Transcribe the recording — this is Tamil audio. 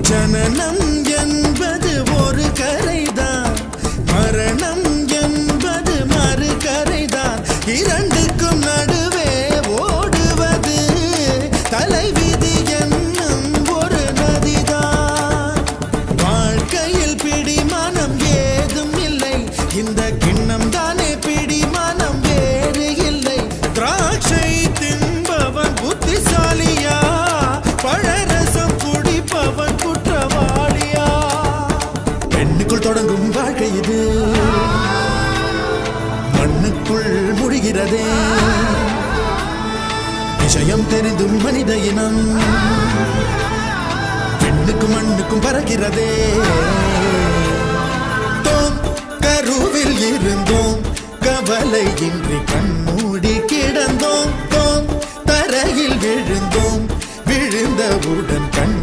ஜனனம் என்பது ஒரு கரைதான், மரணம் என்பது மறு கரைதான். இரண்டுக்கும் நடுவே ஓடுவது தலைவிதி என்னும் ஒரு நதிதான். வாழ்க்கையில் பிடிமானம் ஏதும் இல்லை, இந்த கிண்ணம் தானே பிடிமானம் வேறு இல்லை. திராட்சை தின்பவன் புத்திசாலியா, பழரசம் குடிப்பவன் குற்றவாளியா? பெண்ணுக்குள் தொடங்கும் வாழ்க்கை இது மண்ணுக்குள் முடிகிறதே. விஷயம் தெரிந்தும் மனித இனம் பெண்ணுக்கும் மண்ணுக்கும் பறக்கிறதே. தோம் கருவில் இருந்தோம், கவலை இன்றி கண்மூடி கிடந்தோம். தோம் தரையில் விழுந்தோம், விழுந்தவுடன் கண்